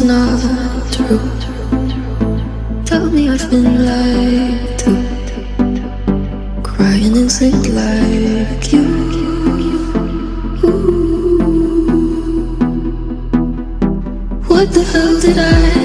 it's not true. Tell me I've been lied to. Crying in sleep like you. What the hell did I